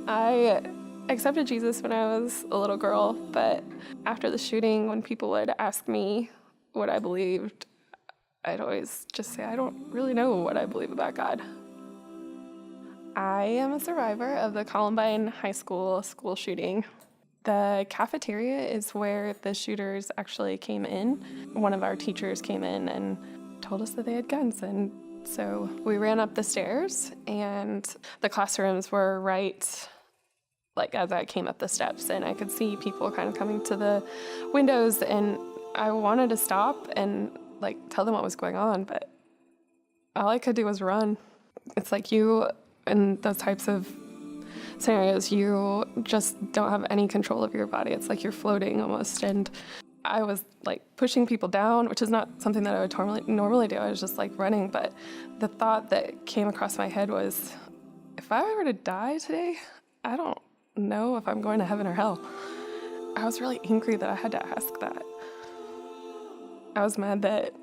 I accepted Jesus when I was a little girl, but after the shooting, when people would ask me what I believed, I'd always just say, I don't really know what I believe about God. I am a survivor of the Columbine High School shooting. The cafeteria is where the shooters actually came in. One of our teachers came in and told us that they had guns, and so we ran up the stairs, and the classrooms were right as I came up the steps, and I could see people kind of coming to the windows, and I wanted to stop and tell them what was going on, but all I could do was run. It's like you, in those types of scenarios, you just don't have any control of your body. It's like you're floating almost, and I was pushing people down, which is not something that I would normally do. I was just running, but the thought that came across my head was, if I were to die today, I don't know if I'm going to heaven or hell. I was really angry that I had to ask that. I was mad that,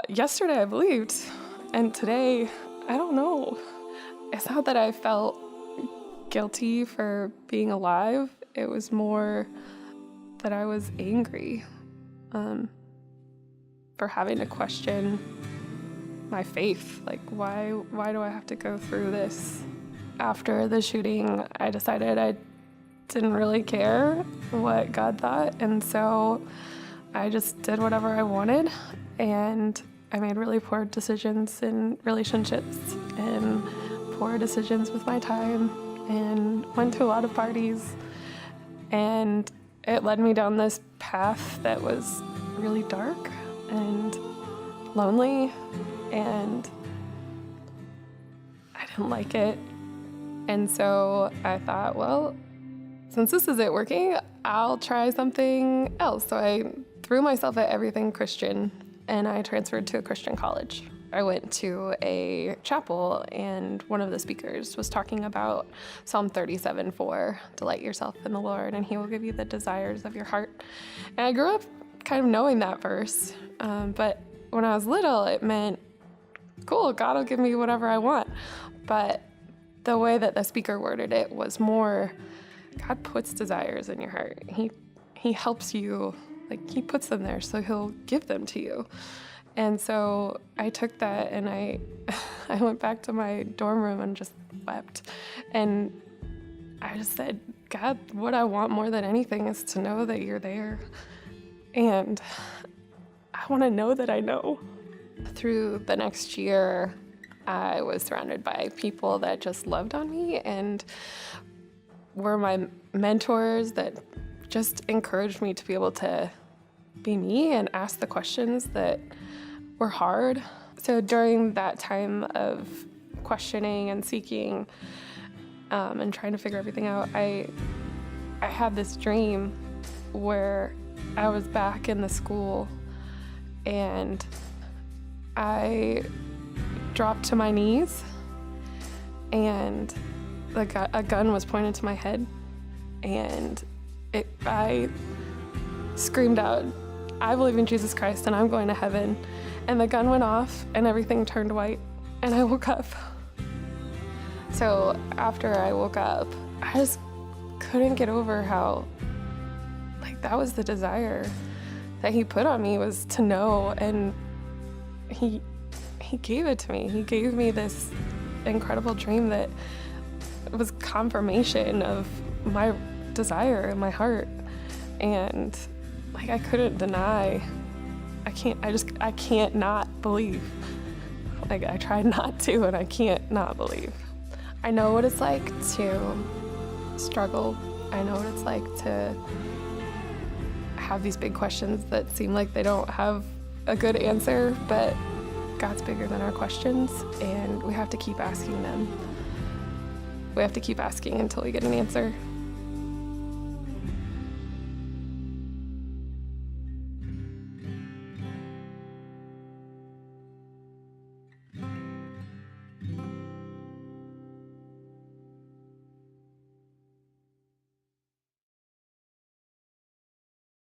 yesterday I believed, and today, I don't know. It's not that I felt guilty for being alive. It was more that I was angry for having to question my faith. Why do I have to go through this? After the shooting, I decided I didn't really care what God thought, and so I just did whatever I wanted, and I made really poor decisions in relationships and poor decisions with my time, and went to a lot of parties, and it led me down this path that was really dark and lonely, and I didn't like it. And so I thought, well, since this isn't working, I'll try something else. So I threw myself at everything Christian, and I transferred to a Christian college. I went to a chapel, and one of the speakers was talking about Psalm 37:4, delight yourself in the Lord, and he will give you the desires of your heart. And I grew up kind of knowing that verse, but when I was little, it meant, cool, God will give me whatever I want. But the way that the speaker worded it was more, God puts desires in your heart. He helps you, he puts them there, so he'll give them to you. And so I took that, and I went back to my dorm room and just wept. And I just said, God, what I want more than anything is to know that you're there. And I want to know that I know. Through the next year, I was surrounded by people that just loved on me and were my mentors that just encouraged me to be able to be me and ask the questions that were hard. So during that time of questioning and seeking and trying to figure everything out, I had this dream where I was back in the school, and I dropped to my knees, and a gun was pointed to my head, and I screamed out, I believe in Jesus Christ and I'm going to heaven. And the gun went off and everything turned white, and I woke up. So after I woke up, I just couldn't get over how that was the desire that he put on me, was to know, and he gave it to me. He gave me this incredible dream that was confirmation of my desire in my heart. And I couldn't deny. I can't not believe. I tried not to, and I can't not believe. I know what it's like to struggle. I know what it's like to have these big questions that seem like they don't have a good answer, but God's bigger than our questions, and we have to keep asking them. We have to keep asking until we get an answer.